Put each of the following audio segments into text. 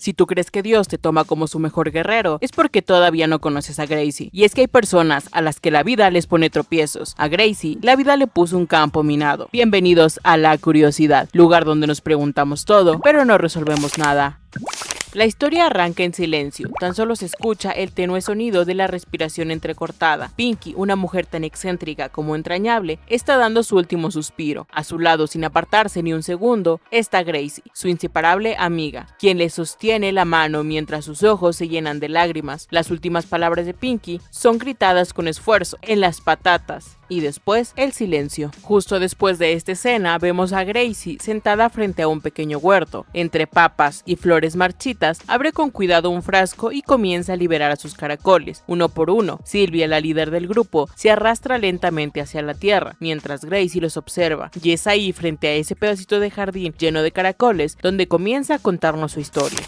Si tú crees que Dios te toma como su mejor guerrero, es porque todavía no conoces a Gracie. Y es que hay personas a las que la vida les pone tropiezos. A Gracie, la vida le puso un campo minado. Bienvenidos a La Curiosidad, lugar donde nos preguntamos todo, pero no resolvemos nada. La historia arranca en silencio, tan solo se escucha el tenue sonido de la respiración entrecortada. Pinky, una mujer tan excéntrica como entrañable, está dando su último suspiro. A su lado, sin apartarse ni un segundo, está Gracie, su inseparable amiga, quien le sostiene la mano mientras sus ojos se llenan de lágrimas. Las últimas palabras de Pinky son gritadas con esfuerzo, en las patatas. Y después, el silencio. Justo después de esta escena, vemos a Gracie sentada frente a un pequeño huerto. Entre papas y flores marchitas, abre con cuidado un frasco y comienza a liberar a sus caracoles. Uno por uno, Sylvia, la líder del grupo, se arrastra lentamente hacia la tierra, mientras Gracie los observa. Y es ahí, frente a ese pedacito de jardín lleno de caracoles, donde comienza a contarnos su historia.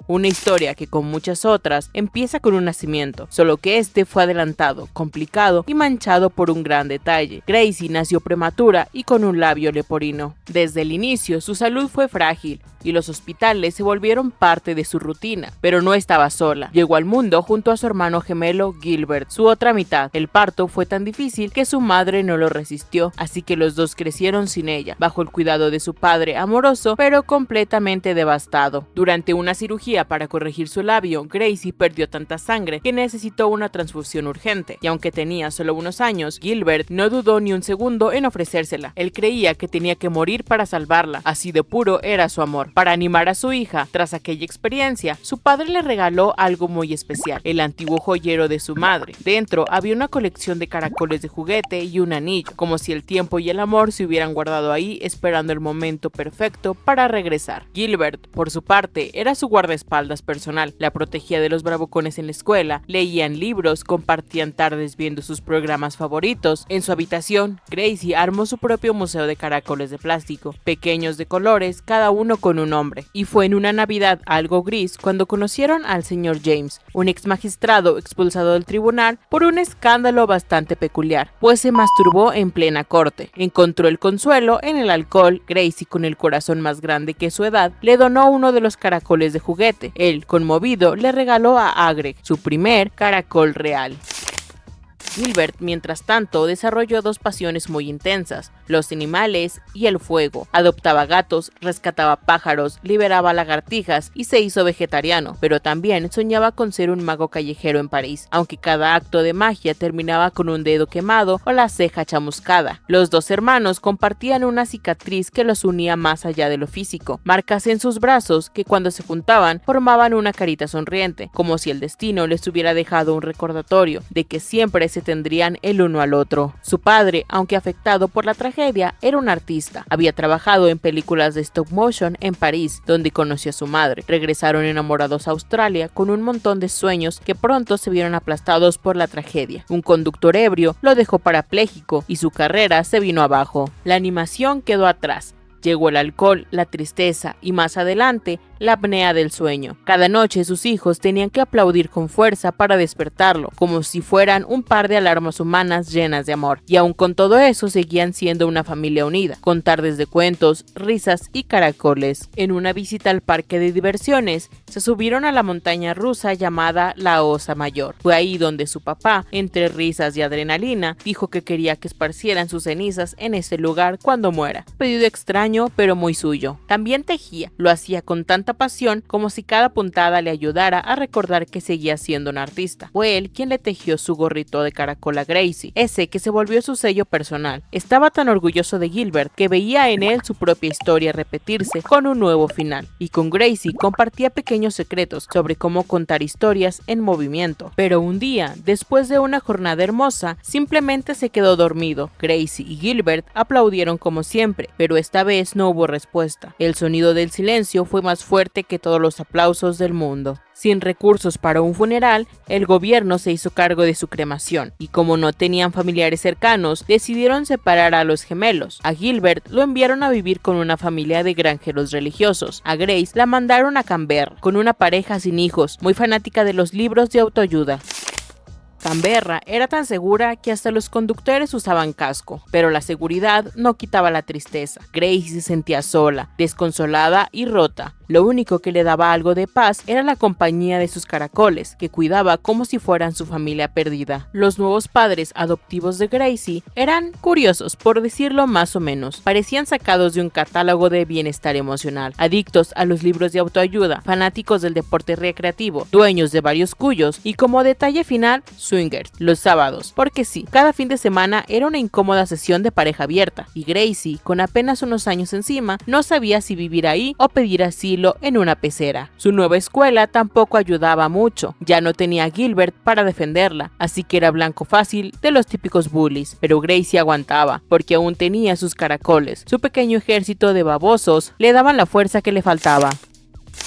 Una historia que, como muchas otras, empieza con un nacimiento, solo que este fue adelantado, complicado y manchado por un gran detalle. Gracie nació prematura y con un labio leporino. Desde el inicio, su salud fue frágil y los hospitales se volvieron parte de su rutina, pero no estaba sola. Llegó al mundo junto a su hermano gemelo Gilbert, su otra mitad. El parto fue tan difícil que su madre no lo resistió, así que los dos crecieron sin ella, bajo el cuidado de su padre amoroso, pero completamente devastado. Durante una cirugía para corregir su labio, Gracie perdió tanta sangre que necesitó una transfusión urgente, y aunque tenía solo unos años, Gilbert no dudó ni un segundo en ofrecérsela. Él creía que tenía que morir para salvarla, así de puro era su amor. Para animar a su hija, tras aquella experiencia, su padre le regaló algo muy especial, el antiguo joyero de su madre. Dentro había una colección de caracoles de juguete y un anillo, como si el tiempo y el amor se hubieran guardado ahí esperando el momento perfecto para regresar. Gilbert, por su parte, era su guardaespaldas personal, la protegía de los bravucones en la escuela, leían libros, compartían tardes viendo sus programas favoritos. En su habitación, Gracie armó su propio museo de caracoles de plástico, pequeños de colores, cada uno con un nombre. Y fue en una Navidad algo gris cuando conocieron al señor James, un ex magistrado expulsado del tribunal por un escándalo bastante peculiar, pues se masturbó en plena corte. Encontró el consuelo en el alcohol. Gracie, con el corazón más grande que su edad, le donó uno de los caracoles de juguete. Él, conmovido, le regaló a Agreg su primer caracol real. Gilbert, mientras tanto, desarrolló dos pasiones muy intensas, los animales y el fuego. Adoptaba gatos, rescataba pájaros, liberaba lagartijas y se hizo vegetariano, pero también soñaba con ser un mago callejero en París, aunque cada acto de magia terminaba con un dedo quemado o la ceja chamuscada. Los dos hermanos compartían una cicatriz que los unía más allá de lo físico, marcas en sus brazos que cuando se juntaban formaban una carita sonriente, como si el destino les hubiera dejado un recordatorio de que siempre se tendrían el uno al otro. Su padre, aunque afectado por la tragedia, era un artista. Había trabajado en películas de stop motion en París, donde conoció a su madre. Regresaron enamorados a Australia con un montón de sueños que pronto se vieron aplastados por la tragedia. Un conductor ebrio lo dejó parapléjico y su carrera se vino abajo. La animación quedó atrás. Llegó el alcohol, la tristeza y más adelante, la apnea del sueño. Cada noche sus hijos tenían que aplaudir con fuerza para despertarlo, como si fueran un par de alarmas humanas llenas de amor. Y aun con todo eso seguían siendo una familia unida, con tardes de cuentos, risas y caracoles. En una visita al parque de diversiones, se subieron a la montaña rusa llamada La Osa Mayor. Fue ahí donde su papá, entre risas y adrenalina, dijo que quería que esparcieran sus cenizas en ese lugar cuando muera. Pedido extraño, pero muy suyo. También tejía, lo hacía con tanta pasión como si cada puntada le ayudara a recordar que seguía siendo un artista. Fue él quien le tejió su gorrito de caracol a Gracie, ese que se volvió su sello personal. Estaba tan orgulloso de Gilbert que veía en él su propia historia repetirse con un nuevo final. Y con Gracie compartía pequeños secretos sobre cómo contar historias en movimiento. Pero un día, después de una jornada hermosa, simplemente se quedó dormido. Gracie y Gilbert aplaudieron como siempre, pero esta vez no hubo respuesta. El sonido del silencio fue más fuerte que todos los aplausos del mundo. Sin recursos para un funeral, el gobierno se hizo cargo de su cremación, y como no tenían familiares cercanos, decidieron separar a los gemelos. A Gilbert lo enviaron a vivir con una familia de granjeros religiosos. A Grace la mandaron a Canberra, con una pareja sin hijos, muy fanática de los libros de autoayuda. Canberra era tan segura que hasta los conductores usaban casco, pero la seguridad no quitaba la tristeza. Gracie se sentía sola, desconsolada y rota. Lo único que le daba algo de paz era la compañía de sus caracoles, que cuidaba como si fueran su familia perdida. Los nuevos padres adoptivos de Gracie eran curiosos, por decirlo más o menos. Parecían sacados de un catálogo de bienestar emocional, adictos a los libros de autoayuda, fanáticos del deporte recreativo, dueños de varios cuyos y, como detalle final, swingers los sábados, porque sí, cada fin de semana era una incómoda sesión de pareja abierta, y Gracie, con apenas unos años encima, no sabía si vivir ahí o pedir asilo en una pecera. Su nueva escuela tampoco ayudaba mucho, ya no tenía a Gilbert para defenderla, así que era blanco fácil de los típicos bullies, pero Gracie aguantaba, porque aún tenía sus caracoles. Su pequeño ejército de babosos le daban la fuerza que le faltaba.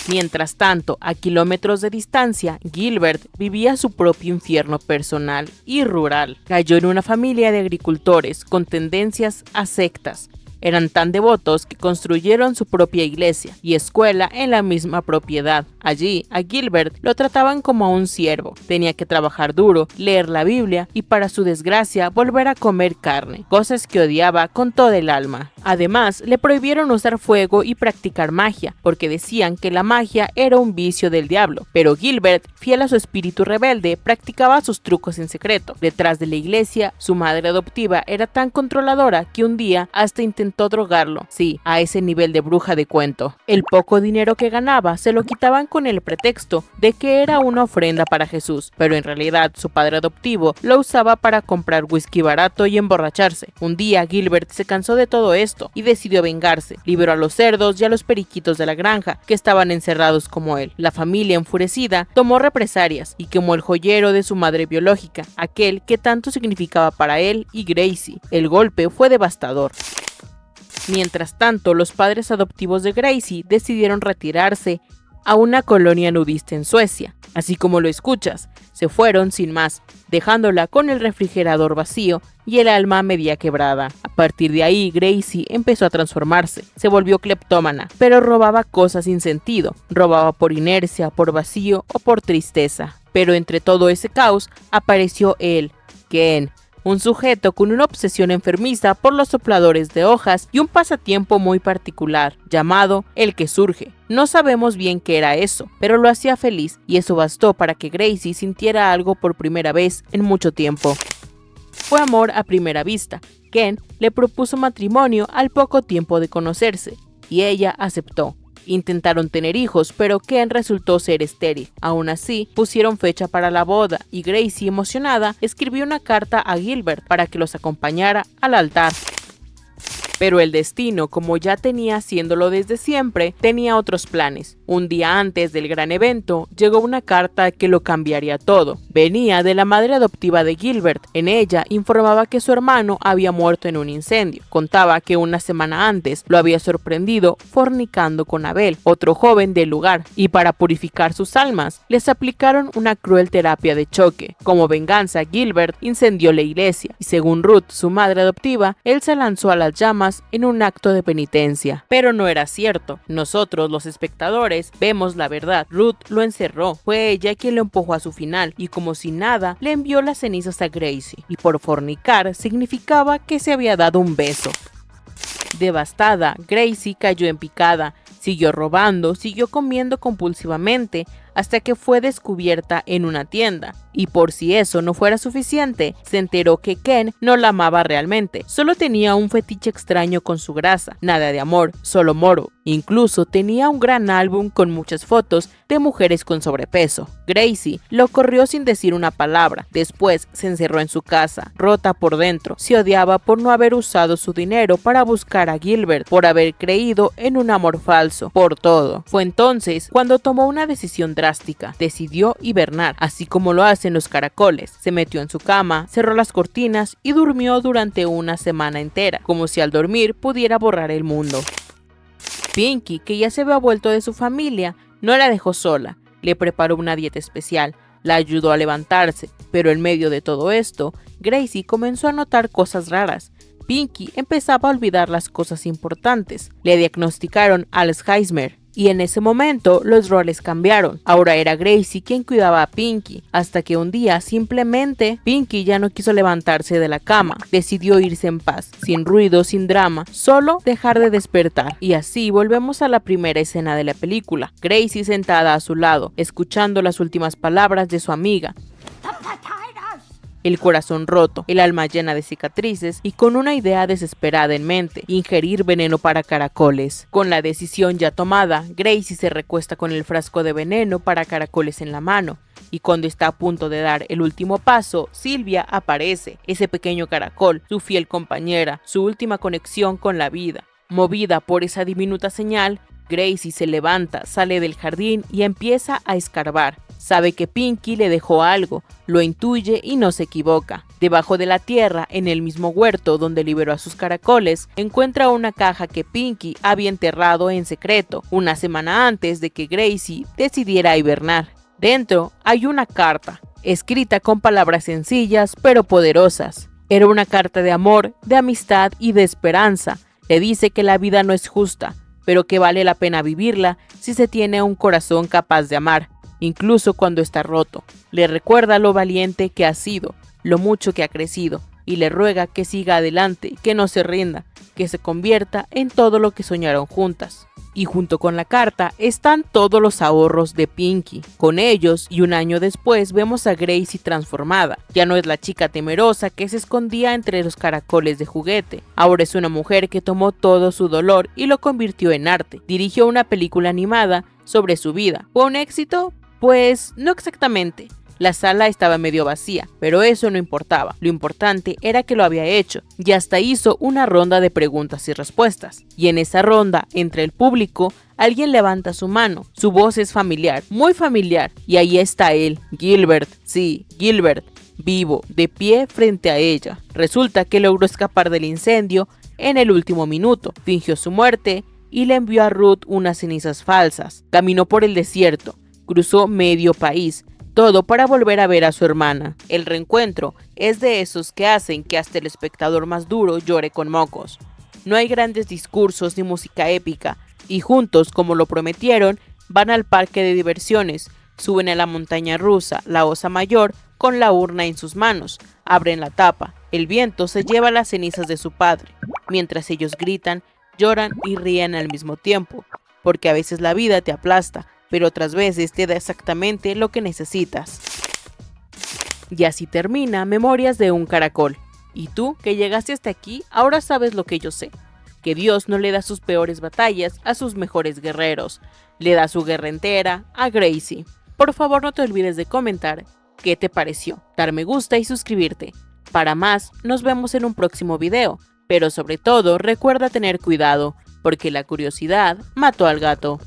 Mientras tanto, a kilómetros de distancia, Gilbert vivía su propio infierno personal y rural. Cayó en una familia de agricultores con tendencias a sectas. Eran tan devotos que construyeron su propia iglesia y escuela en la misma propiedad. Allí, a Gilbert lo trataban como a un siervo. Tenía que trabajar duro, leer la Biblia y, para su desgracia, volver a comer carne, cosas que odiaba con toda el alma. Además, le prohibieron usar fuego y practicar magia, porque decían que la magia era un vicio del diablo. Pero Gilbert, fiel a su espíritu rebelde, practicaba sus trucos en secreto. Detrás de la iglesia, su madre adoptiva era tan controladora que un día hasta intentó drogarlo. Sí, a ese nivel de bruja de cuento. El poco dinero que ganaba se lo quitaban con el pretexto de que era una ofrenda para Jesús, pero en realidad su padre adoptivo lo usaba para comprar whisky barato y emborracharse. Un día Gilbert se cansó de todo esto y decidió vengarse. Liberó a los cerdos y a los periquitos de la granja, que estaban encerrados como él. La familia, enfurecida, tomó represalias y quemó el joyero de su madre biológica, aquel que tanto significaba para él y Gracie. El golpe fue devastador. Mientras tanto, los padres adoptivos de Gracie decidieron retirarse a una colonia nudista en Suecia. Así como lo escuchas, se fueron sin más, dejándola con el refrigerador vacío y el alma media quebrada. A partir de ahí, Gracie empezó a transformarse. Se volvió cleptómana, pero robaba cosas sin sentido. Robaba por inercia, por vacío o por tristeza. Pero entre todo ese caos, apareció él, Ken. Un sujeto con una obsesión enfermiza por los sopladores de hojas y un pasatiempo muy particular, llamado el que surge. No sabemos bien qué era eso, pero lo hacía feliz, y eso bastó para que Gracie sintiera algo por primera vez en mucho tiempo. Fue amor a primera vista. Ken le propuso matrimonio al poco tiempo de conocerse, y ella aceptó. Intentaron tener hijos, pero Ken resultó ser estéril. Aún así, pusieron fecha para la boda y Gracie, emocionada, escribió una carta a Gilbert para que los acompañara al altar. Pero el destino, como ya tenía haciéndolo desde siempre, tenía otros planes. Un día antes del gran evento, llegó una carta que lo cambiaría todo. Venía de la madre adoptiva de Gilbert. En ella informaba que su hermano había muerto en un incendio. Contaba que una semana antes lo había sorprendido fornicando con Abel, otro joven del lugar, y para purificar sus almas, les aplicaron una cruel terapia de choque. Como venganza, Gilbert incendió la iglesia, y según Ruth, su madre adoptiva, él se lanzó a las llamas en un acto de penitencia. Pero no era cierto. Nosotros, los espectadores, vemos la verdad. Ruth lo encerró. Fue ella quien lo empujó a su final, y como si nada, le envió las cenizas a Gracie. Y por fornicar significaba que se había dado un beso. Devastada, Gracie cayó en picada. Siguió robando, siguió comiendo compulsivamente, hasta que fue descubierta en una tienda. Y por si eso no fuera suficiente, se enteró que Ken no la amaba realmente, solo tenía un fetiche extraño con su grasa, nada de amor, solo morbo. Incluso tenía un gran álbum con muchas fotos de mujeres con sobrepeso. Gracie lo corrió sin decir una palabra. Después se encerró en su casa, rota por dentro. Se odiaba por no haber usado su dinero para buscar a Gilbert, por haber creído en un amor falso, por todo. Fue entonces cuando tomó una decisión drástica. Decidió hibernar, así como lo hacen los caracoles. Se metió en su cama, cerró las cortinas y durmió durante una semana entera, como si al dormir pudiera borrar el mundo. Pinky, que ya se había vuelto de su familia, no la dejó sola. Le preparó una dieta especial, la ayudó a levantarse, pero en medio de todo esto, Gracie comenzó a notar cosas raras. Pinky empezaba a olvidar las cosas importantes. Le diagnosticaron Alzheimer Y en ese momento los roles cambiaron. Ahora era Gracie quien cuidaba a Pinkie, hasta que un día simplemente Pinkie ya no quiso levantarse de la cama. Decidió irse en paz, sin ruido, sin drama, solo dejar de despertar. Y así volvemos a la primera escena de la película. Gracie sentada a su lado, escuchando las últimas palabras de su amiga. El corazón roto, el alma llena de cicatrices y con una idea desesperada en mente: ingerir veneno para caracoles. Con la decisión ya tomada, Gracie se recuesta con el frasco de veneno para caracoles en la mano. Y cuando está a punto de dar el último paso, Sylvia aparece, ese pequeño caracol, su fiel compañera, su última conexión con la vida. Movida por esa diminuta señal, Gracie se levanta, sale del jardín y empieza a escarbar. Sabe que Pinkie le dejó algo, lo intuye y no se equivoca. Debajo de la tierra, en el mismo huerto donde liberó a sus caracoles, encuentra una caja que Pinkie había enterrado en secreto, una semana antes de que Gracie decidiera hibernar. Dentro hay una carta, escrita con palabras sencillas pero poderosas. Era una carta de amor, de amistad y de esperanza. Le dice que la vida no es justa, pero que vale la pena vivirla si se tiene un corazón capaz de amar, incluso cuando está roto. Le recuerda lo valiente que ha sido, lo mucho que ha crecido, y le ruega que siga adelante, que no se rinda, que se convierta en todo lo que soñaron juntas. Y junto con la carta están todos los ahorros de Pinkie. Con ellos, y un año después, vemos a Gracie transformada. Ya no es la chica temerosa que se escondía entre los caracoles de juguete. Ahora es una mujer que tomó todo su dolor y lo convirtió en arte. Dirigió una película animada sobre su vida. ¿Fue un éxito? Pues no exactamente. La sala estaba medio vacía, pero eso no importaba. Lo importante era que lo había hecho, y hasta hizo una ronda de preguntas y respuestas. Y en esa ronda, entre el público, alguien levanta su mano. Su voz es familiar, muy familiar, y ahí está él, Gilbert. Sí, Gilbert, vivo, de pie frente a ella. Resulta que logró escapar del incendio en el último minuto, fingió su muerte y le envió a Ruth unas cenizas falsas. Caminó por el desierto, cruzó medio país, todo para volver a ver a su hermana. El reencuentro es de esos que hacen que hasta el espectador más duro llore con mocos. No hay grandes discursos ni música épica, y juntos, como lo prometieron, van al parque de diversiones, suben a la montaña rusa, la osa mayor, con la urna en sus manos, abren la tapa, el viento se lleva las cenizas de su padre, mientras ellos gritan, lloran y ríen al mismo tiempo, porque a veces la vida te aplasta, pero otras veces te da exactamente lo que necesitas. Y así termina Memorias de un caracol. Y tú, que llegaste hasta aquí, ahora sabes lo que yo sé. Que Dios no le da sus peores batallas a sus mejores guerreros. Le da su guerra entera a Gracie. Por favor, no te olvides de comentar qué te pareció, dar me gusta y suscribirte. Para más, nos vemos en un próximo video. Pero sobre todo, recuerda tener cuidado, porque la curiosidad mató al gato.